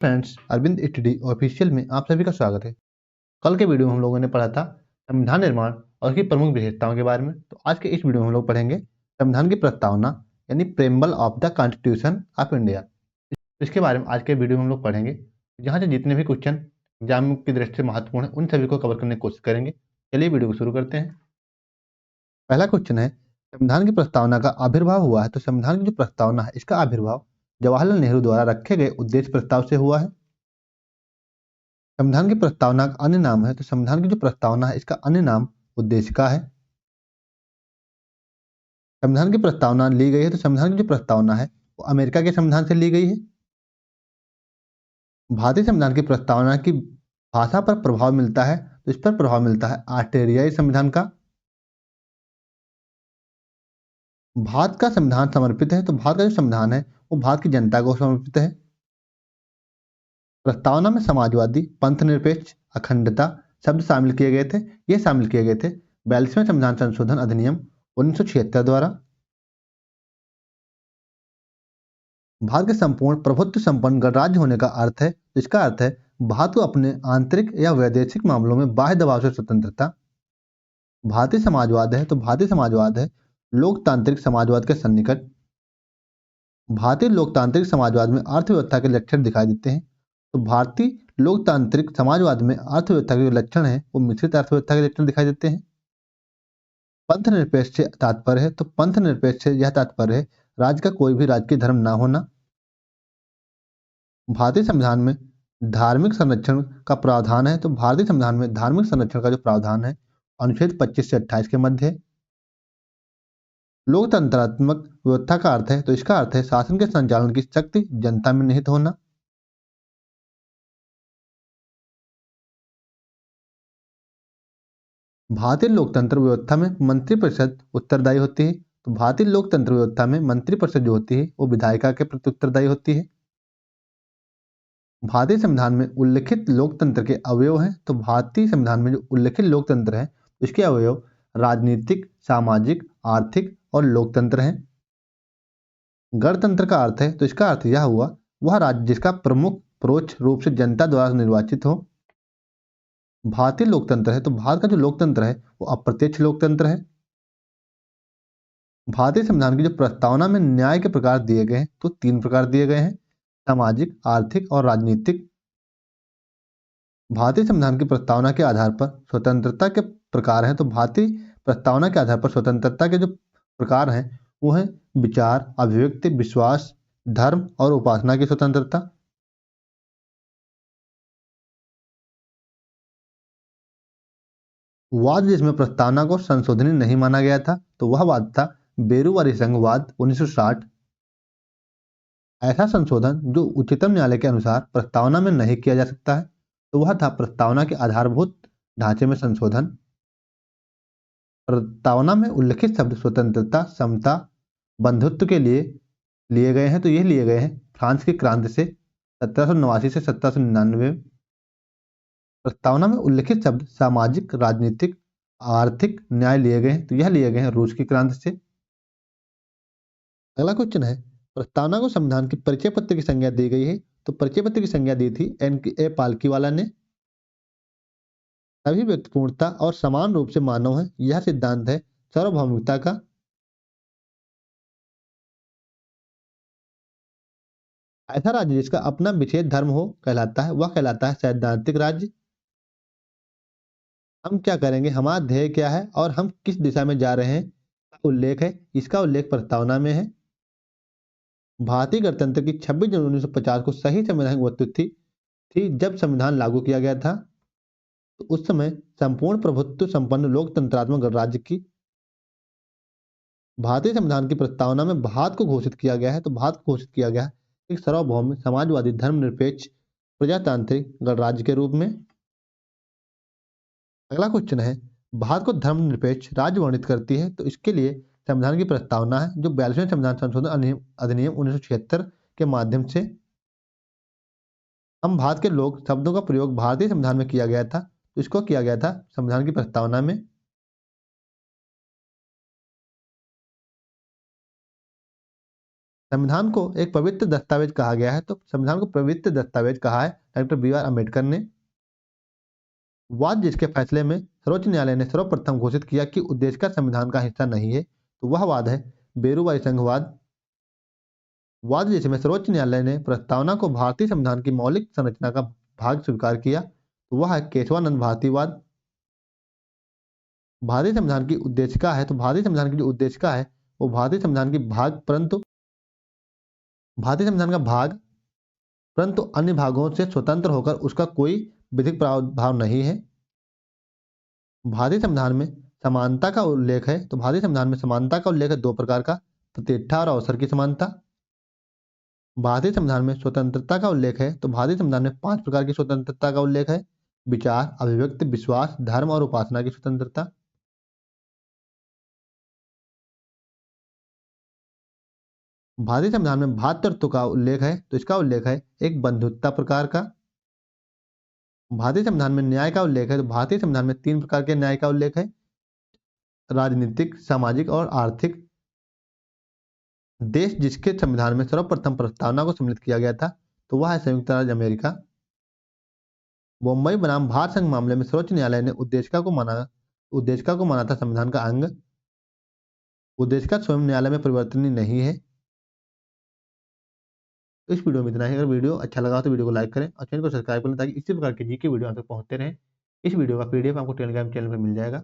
Friends, Arvind study official में आप सभी का स्वागत है। कल के वीडियो में हम लोगों ने पढ़ा था संविधान निर्माण और उसकी प्रमुख विशेषताओं के बारे में। तो आज के इस वीडियो में हम लोग पढ़ेंगे संविधान की प्रस्तावना यानी preamble of the constitution of India. इसके बारे में आज के वीडियो में हम लोग पढ़ेंगे। जहाँ से जितने भी क्वेश्चन एग्जाम की दृष्टि से महत्वपूर्ण है उन सभी को कवर करने की कोशिश करेंगे। चलिए वीडियो को शुरू करते हैं। पहला क्वेश्चन है, संविधान की प्रस्तावना का आविर्भाव हुआ है। तो संविधान की जो प्रस्तावना है इसका आविर्भाव जवाहरलाल नेहरू द्वारा रखे गए उद्देश्य प्रस्ताव से हुआ है। संविधान की प्रस्तावना का अन्य नाम है। तो संविधान की जो प्रस्तावना है इसका अन्य नाम उद्देशिका है। संविधान की प्रस्तावना ली गई है। तो संविधान की जो प्रस्तावना है वो अमेरिका के संविधान से ली गई है। भारतीय संविधान की प्रस्तावना की भाषा पर प्रभाव मिलता है। तो इस पर प्रभाव मिलता है ऑस्ट्रेलियाई संविधान का। भारत का संविधान समर्पित है। तो भारत का जो संविधान है वो भारत की जनता को समर्पित है। प्रस्तावना में समाजवादी, पंथ निरपेक्ष, अखंडता शब्द शामिल किए गए थे। ये शामिल किए गए थे 42वें संविधान संशोधन अधिनियम 1976 द्वारा। भारत के संपूर्ण प्रभुत्व संपन्न गणराज्य होने का अर्थ है, इसका अर्थ है भारत को अपने आंतरिक या वैदेशिक मामलों में बाह्य दबाव से स्वतंत्रता। भारतीय समाजवाद है। तो भारतीय समाजवाद है लोकतांत्रिक समाजवाद के सन्निकट। भारतीय लोकतांत्रिक समाजवाद में अर्थव्यवस्था के लक्षण दिखाई देते हैं। तो भारतीय लोकतांत्रिक समाजवाद में अर्थव्यवस्था के जो लक्षण हैं वो मिश्रित अर्थव्यवस्था के लक्षण दिखाई देते हैं। पंथ निरपेक्ष से तात्पर्य है। तो पंथ निरपेक्ष से यह तात्पर्य है राज्य का कोई भी राजकीय धर्म ना होना। भारतीय संविधान में धार्मिक संरक्षण का प्रावधान है। तो भारतीय संविधान में धार्मिक संरक्षण का जो प्रावधान है अनुच्छेद 25 से 28 के मध्य है। लोकतंत्रात्मक व्यवस्था का अर्थ है। तो इसका अर्थ है शासन के संचालन की शक्ति जनता में निहित होना। भारतीय लोकतंत्र व्यवस्था में मंत्रिपरिषद उत्तरदायी होती है। तो भारतीय लोकतंत्र व्यवस्था में मंत्रिपरिषद जो होती है वो विधायिका के प्रति उत्तरदायी होती है। भारतीय संविधान में उल्लिखित लोकतंत्र के अवयव हैं। तो भारतीय संविधान में जो उल्लिखित लोकतंत्र है इसके अवयव राजनीतिक, सामाजिक, आर्थिक और लोकतंत्र हैं। गणतंत्र का अर्थ है। तो इसका अर्थ यह हुआ वह राज्य जिसका प्रमुख परोक्ष रूप से जनता द्वारा निर्वाचित हो। भारतीय लोकतंत्र है। तो भारत का जो लोकतंत्र है वो अप्रत्यक्ष लोकतंत्र है। भारतीय संविधान की जो प्रस्तावना में न्याय के प्रकार दिए गए हैं तो 3 प्रकार दिए गए हैं, सामाजिक, आर्थिक और राजनीतिक। भारतीय संविधान की प्रस्तावना के आधार पर स्वतंत्रता के प्रकार हैं। तो भारतीय प्रस्तावना के आधार पर स्वतंत्रता के जो प्रकार हैं वो हैं विचार, अभिव्यक्ति, विश्वास, धर्म और उपासना की स्वतंत्रता। वाद जिसमें प्रस्तावना को संशोधनीय नहीं माना गया था तो वह वाद था बेरूवारी संघवाद 1960। ऐसा संशोधन जो उच्चतम न्यायालय के अनुसार प्रस्तावना में नहीं किया जा सकता है तो वह था प्रस्तावना के आधारभूत ढांचे में संशोधन। प्रस्तावना में उल्लिखित शब्द स्वतंत्रता, समता, बंधुत्व के लिए गए हैं। तो ये लिए गए हैं फ्रांस की क्रांति से 1789 से 1799। प्रस्तावना में उल्लिखित शब्द सामाजिक, राजनीतिक, आर्थिक न्याय लिए गए हैं। तो यह लिए गए हैं रूस की क्रांति से। अगला क्वेश्चन है, प्रस्तावना को संविधान की परिचय पत्र की संज्ञा दी गई है। तो परिचय पत्र की संज्ञा दी थी NK पालकीवाला ने। सभी व्यक्ति पूर्णता और समान रूप से मानव है, यह सिद्धांत है सार्वभौमिकता का। ऐसा राज्य जिसका अपना विशेष धर्म हो कहलाता है, वह कहलाता है सैद्धांतिक राज्य। हम क्या करेंगे, हमारा ध्येय क्या है और हम किस दिशा में जा रहे हैं का उल्लेख है। इसका उल्लेख प्रस्तावना में है। भारतीय गणतंत्र की 26 जनवरी 1950 को सही संवैधानिक उपस्थिति थी जब संविधान लागू किया गया था। तो उस समय संपूर्ण प्रभुत्व संपन्न लोकतंत्रात्मक गणराज्य की भारतीय संविधान की प्रस्तावना में भारत को घोषित किया गया है। तो भारत को घोषित किया गया है एक सार्वभौम, समाजवादी, धर्मनिरपेक्ष, प्रजातांत्रिक गणराज्य के रूप में। अगला क्वेश्चन है, भारत को धर्मनिरपेक्ष राज्य वर्णित करती है। तो इसके लिए संविधान की प्रस्तावना है जो 42वें संविधान संशोधन अधिनियम 1976 के माध्यम से। हम भारत के लोग शब्दों का प्रयोग भारतीय संविधान में किया गया था। तो इसको किया गया था संविधान की प्रस्तावना में। संविधान को एक पवित्र दस्तावेज कहा गया है, तो संविधान को पवित्र दस्तावेज कहा है डॉक्टर बी.आर. अम्बेडकर ने। वाद जिसके फैसले में सर्वोच्च न्यायालय ने सर्वप्रथम घोषित किया कि उद्देश्य का संविधान का हिस्सा नहीं है, तो वह वाद है बेरूबाई संघवाद। वाद जिसमें सर्वोच्च न्यायालय ने प्रस्तावना को भारतीय संविधान की मौलिक संरचना का भाग स्वीकार किया, तो वह है केशवानंद भारतीवाद। भारतीय संविधान की उद्देशिका है, तो भारतीय संविधान की जो उद्देशिका है वो भारतीय संविधान की भाग परंतु भारतीय संविधान का भाग परंतु अन्य भागों से स्वतंत्र होकर उसका कोई विधिक प्रावधान नहीं है। भारतीय संविधान में समानता का उल्लेख है, तो भारतीय संविधान में समानता का उल्लेख है दो प्रकार का, प्रतिष्ठा और अवसर की समानता। भारतीय संविधान में स्वतंत्रता का उल्लेख है, तो भारतीय संविधान में 5 प्रकार की स्वतंत्रता का उल्लेख है: विचार, अभिव्यक्ति, विश्वास, धर्म और उपासना की स्वतंत्रता। भारतीय संविधान में भ्रातृत्व का उल्लेख है, तो इसका उल्लेख है एक बंधुत्व प्रकार का। भारतीय संविधान में न्याय का उल्लेख है, तो भारतीय संविधान में 3 प्रकार के न्याय का उल्लेख है: राजनीतिक, सामाजिक और आर्थिक। देश जिसके संविधान में सर्वप्रथम प्रस्तावना को सम्मिलित किया गया था, तो वह है संयुक्त राज्य अमेरिका। मुंबई बनाम भारत संघ मामले में सर्वोच्च न्यायालय ने उद्देशिका को माना था संविधान का अंग। उद्देशिका स्वयं न्यायालय में परिवर्तनीय नहीं है। तो इस वीडियो में इतना ही। अगर वीडियो अच्छा लगा तो वीडियो को लाइक करें और चैनल को सब्सक्राइब करें ताकि इसी प्रकार के जीके वीडियो आप तक पहुंचते रहें। इस वीडियो का पीडीएफ आपको टेलीग्राम चैनल पर मिल जाएगा।